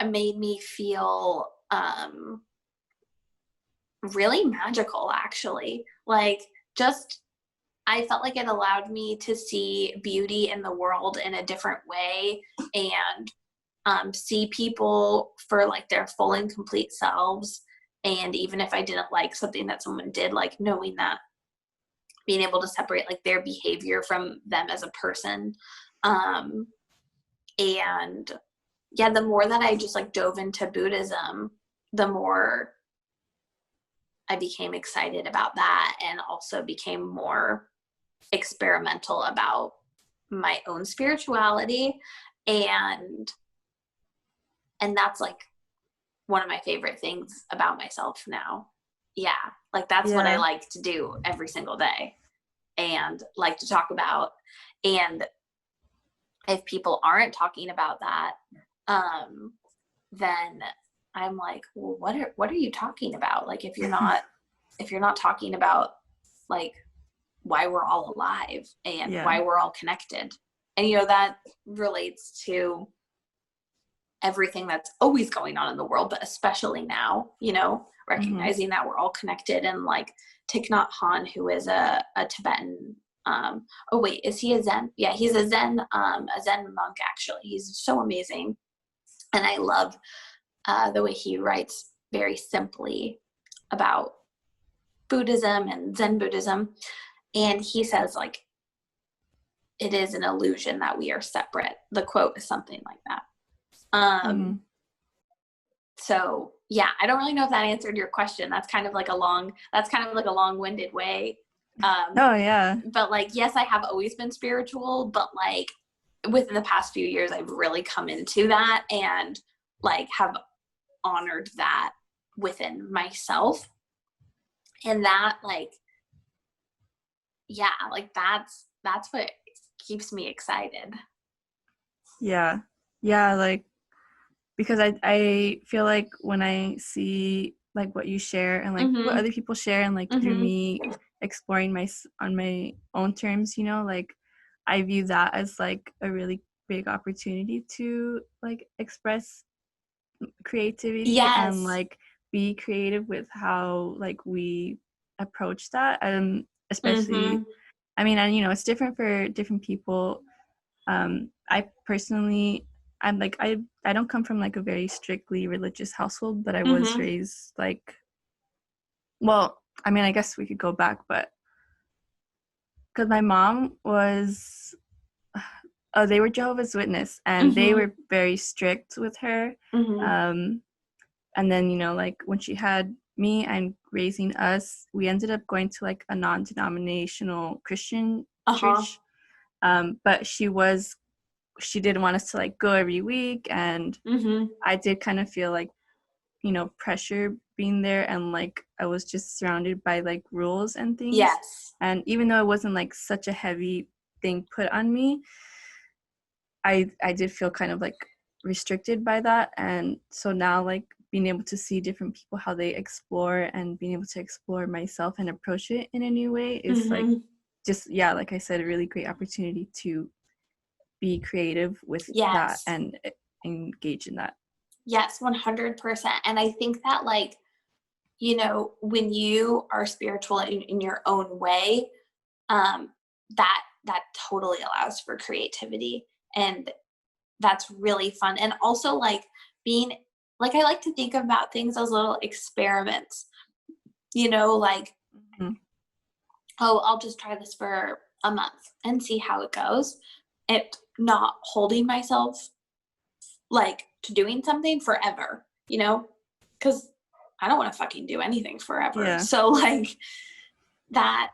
made me feel really magical, actually. Like just, I felt like it allowed me to see beauty in the world in a different way, and see people for like their full and complete selves. And even if I didn't like something that someone did, like knowing that, being able to separate like their behavior from them as a person. And yeah, the more that I just like dove into Buddhism, the more I became excited about that, and also became more experimental about my own spirituality. And that's like one of my favorite things about myself now. Yeah. Like that's what I like to do every single day and like to talk about. And if people aren't talking about that, then I'm like, well, what are you talking about? Like, if you're not talking about like why we're all alive and why we're all connected. And, you know, that relates to everything that's always going on in the world, but especially now, you know, recognizing that we're all connected. And like Thich Nhat Hanh, who is a Tibetan, oh wait, is he a Zen? Yeah, he's a Zen monk, actually. He's so amazing. And I love the way he writes very simply about Buddhism and Zen Buddhism. And he says, like, it is an illusion that we are separate. The quote is something like that. So yeah, I don't really know if that answered your question. That's kind of like a long-winded way. Oh yeah. But like, yes, I have always been spiritual, but like within the past few years, I've really come into that and like have honored that within myself. And that like, yeah, like that's what keeps me excited. Yeah, like, because I feel like when I see like what you share and like what other people share, and like through me exploring on my own terms, you know, like I view that as like a really big opportunity to like express creativity and like be creative with how like we approach that. And especially I mean, and you know, it's different for different people. I personally, I'm like, I don't come from like a very strictly religious household, but I was raised like, well, I mean, I guess we could go back, but because my mom was, they were Jehovah's Witness, and they were very strict with her. And then, you know, like when she had me and raising us, we ended up going to like a non-denominational Christian church. But she didn't want us to like go every week, and I did kind of feel like, you know, pressure being there, and like I was just surrounded by like rules and things. And even though it wasn't like such a heavy thing put on me, I did feel kind of like restricted by that. And so now like being able to see different people, how they explore, and being able to explore myself and approach it in a new way is like just, yeah, like I said, a really great opportunity to be creative with that and engage in that. Yes, 100%. And I think that like, you know, when you are spiritual in your own way, that totally allows for creativity, and that's really fun. And also like being like, I like to think about things as little experiments, you know, like, oh, I'll just try this for a month and see how it goes. It not holding myself like to doing something forever, you know, because I don't want to fucking do anything forever. So like that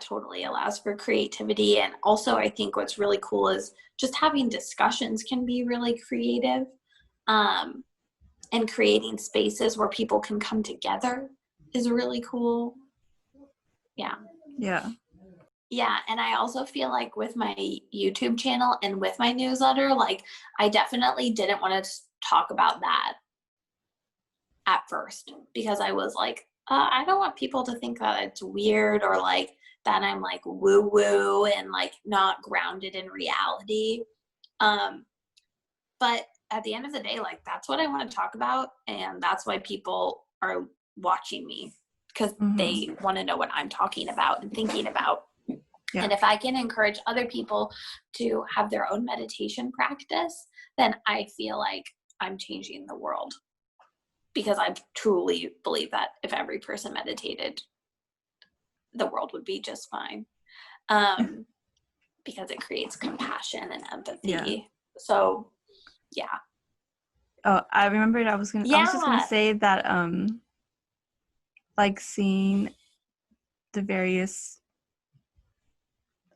totally allows for creativity. And also I think what's really cool is just having discussions can be really creative, and creating spaces where people can come together is really cool. Yeah, and I also feel like with my YouTube channel and with my newsletter, like I definitely didn't want to talk about that at first, because I was like, I don't want people to think that it's weird, or like that I'm like woo woo and like not grounded in reality. But at the end of the day, like that's what I want to talk about, and that's why people are watching me, because they want to know what I'm talking about and thinking about. And if I can encourage other people to have their own meditation practice, then I feel like I'm changing the world, because I truly believe that if every person meditated, the world would be just fine, because it creates compassion and empathy. So, yeah. Oh, I remembered I was just going to say that, like seeing the various,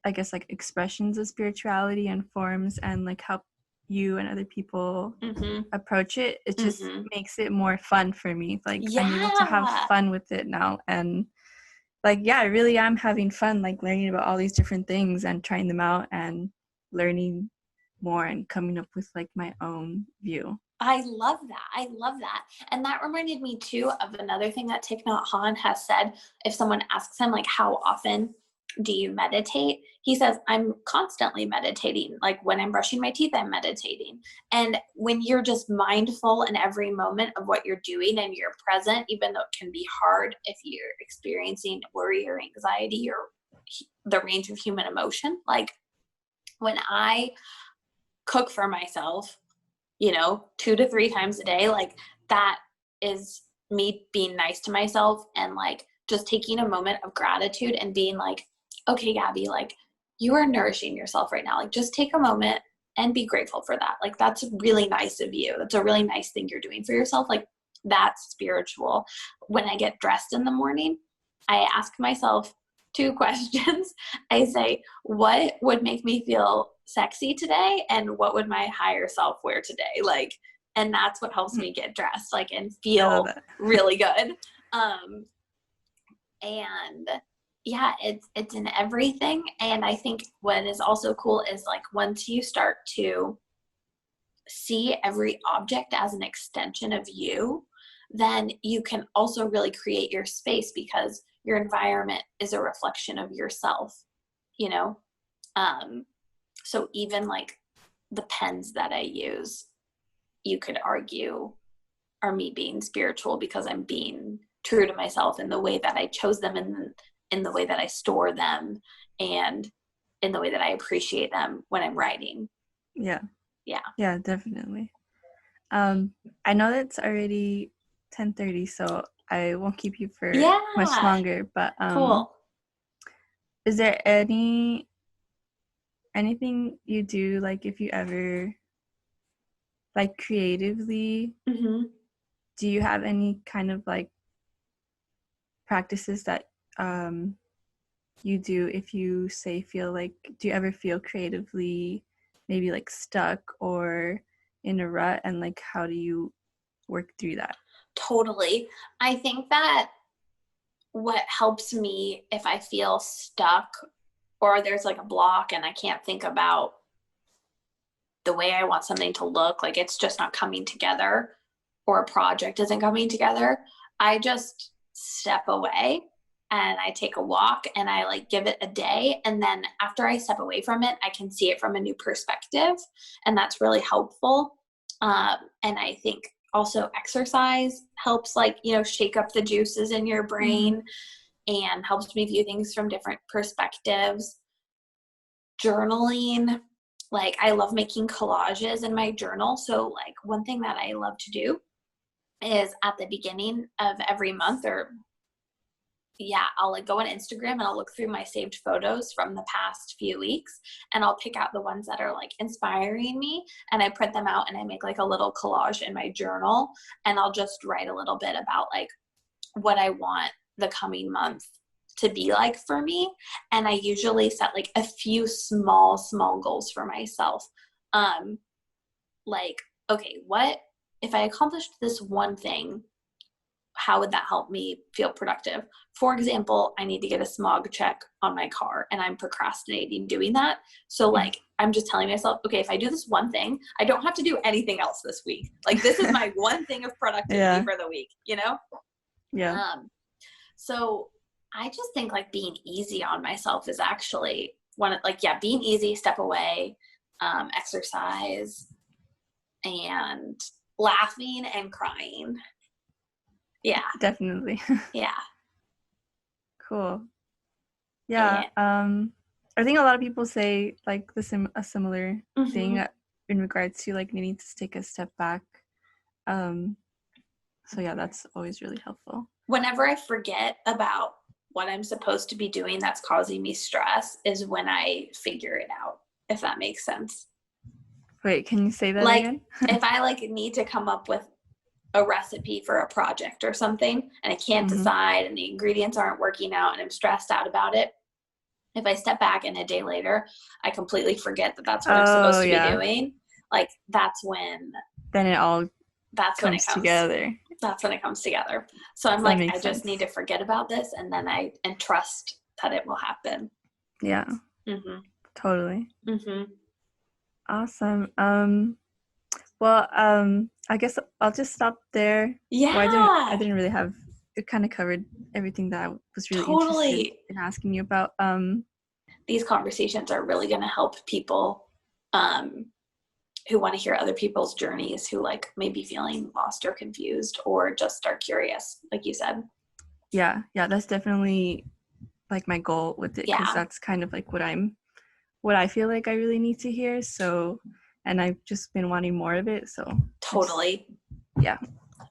I guess, like expressions of spirituality and forms, and like how you and other people approach it, it just makes it more fun for me. Like I'm able to have fun with it now, and like I really am having fun, like learning about all these different things and trying them out and learning more and coming up with like my own view. I love that. And that reminded me too of another thing that Thich Nhat Hanh has said. If someone asks him like how often do you meditate? He says, I'm constantly meditating. Like when I'm brushing my teeth, I'm meditating. And when you're just mindful in every moment of what you're doing and you're present, even though it can be hard if you're experiencing worry or anxiety or the range of human emotion, like when I cook for myself, 2 to 3 times a day, like that is me being nice to myself and like just taking a moment of gratitude and being like, okay, Gaby, like you are nourishing yourself right now. Like just take a moment and be grateful for that. Like that's really nice of you. That's a really nice thing you're doing for yourself. Like that's spiritual. When I get dressed in the morning, I ask myself 2 questions. I say, what would make me feel sexy today? And what would my higher self wear today? Like, and that's what helps me get dressed, like, and feel really good. And yeah, it's in everything. And I think what is also cool is like once you start to see every object as an extension of you, then you can also really create your space because your environment is a reflection of yourself, so even like the pens that I use, you could argue are me being spiritual because I'm being true to myself in the way that I chose them and in the way that I store them and in the way that I appreciate them when I'm writing. Yeah, yeah, definitely. I know that it's already 10:30, so I won't keep you for much longer, but cool. Is there anything you do, like if you ever like creatively, do you have any kind of like practices that you do if you feel like, do you ever feel creatively maybe like stuck or in a rut, and like how do you work through that? Totally. I think that what helps me if I feel stuck or there's like a block and I can't think about the way I want something to look, like it's just not coming together or a project isn't coming together, I just step away and I take a walk and I like give it a day. And then after I step away from it, I can see it from a new perspective. And that's really helpful. And I think also exercise helps like, shake up the juices in your brain and helps me view things from different perspectives. Journaling, like I love making collages in my journal. So like one thing that I love to do is at the beginning of every month I'll like go on Instagram and I'll look through my saved photos from the past few weeks and I'll pick out the ones that are like inspiring me and I print them out and I make like a little collage in my journal and I'll just write a little bit about like what I want the coming month to be like for me. And I usually set like a few small goals for myself. Like, okay, what if I accomplished this one thing, how would that help me feel productive? For example, I need to get a smog check on my car and I'm procrastinating doing that. So like, I'm just telling myself, okay, if I do this one thing, I don't have to do anything else this week. Like this is my one thing of productivity for the week, Yeah. So I just think like being easy on myself is actually being easy, step away, exercise, and laughing and crying. Yeah. Definitely. Yeah. Cool. Yeah. I think a lot of people say like a similar thing in regards to like needing to take a step back. So yeah, that's always really helpful. Whenever I forget about what I'm supposed to be doing that's causing me stress is when I figure it out, if that makes sense. Wait, can you say that like, again? If I like need to come up with a recipe for a project or something and I can't decide and the ingredients aren't working out and I'm stressed out about it, if I step back and a day later I completely forget that that's what I'm supposed to be doing, like that's when it comes together. That's when it comes together. So I'm like, I just need to forget about this and then and trust that it will happen. Yeah. Totally. Awesome. Well, I guess I'll just stop there. Yeah. Well, I didn't really have it kind of covered everything that I was really Totally interested in asking you about. These conversations are really going to help people who want to hear other people's journeys, who like may be feeling lost or confused or just are curious, like you said. Yeah, that's definitely like my goal with it, because that's kind of like what I feel like I really need to hear. So, and I've just been wanting more of it. So totally. Yeah.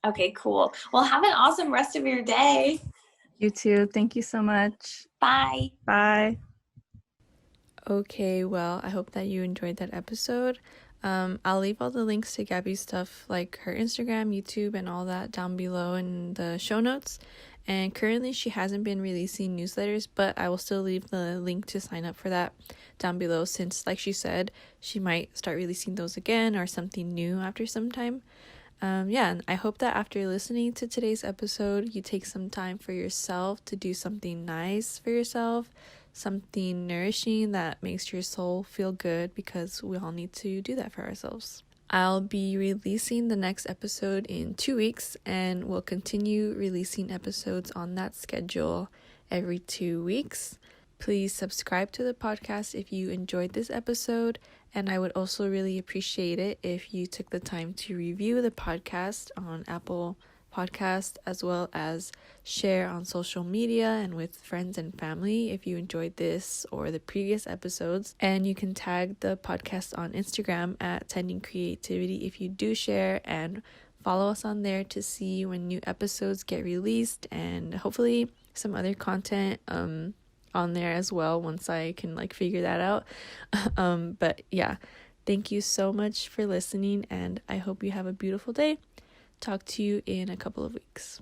Okay, cool. Well, have an awesome rest of your day. You too. Thank you so much. Bye. Bye. Okay, well, I hope that you enjoyed that episode. I'll leave all the links to Gaby's stuff, like her Instagram, YouTube, and all that down below in the show notes. And currently she hasn't been releasing newsletters, but I will still leave the link to sign up for that down below, since, like she said, she might start releasing those again or something new after some time. And I hope that after listening to today's episode, you take some time for yourself to do something nice for yourself, something nourishing that makes your soul feel good, because we all need to do that for ourselves. I'll be releasing the next episode in 2 weeks, and we'll continue releasing episodes on that schedule every 2 weeks. Please subscribe to the podcast if you enjoyed this episode, and I would also really appreciate it if you took the time to review the podcast on Apple Podcast, as well as share on social media and with friends and family if you enjoyed this or the previous episodes. And you can tag the podcast on Instagram at Tending Creativity if you do share, and follow us on there to see when new episodes get released, and hopefully some other content on there as well once I can like figure that out. But yeah, thank you so much for listening, and I hope you have a beautiful day. Talk to you in a couple of weeks.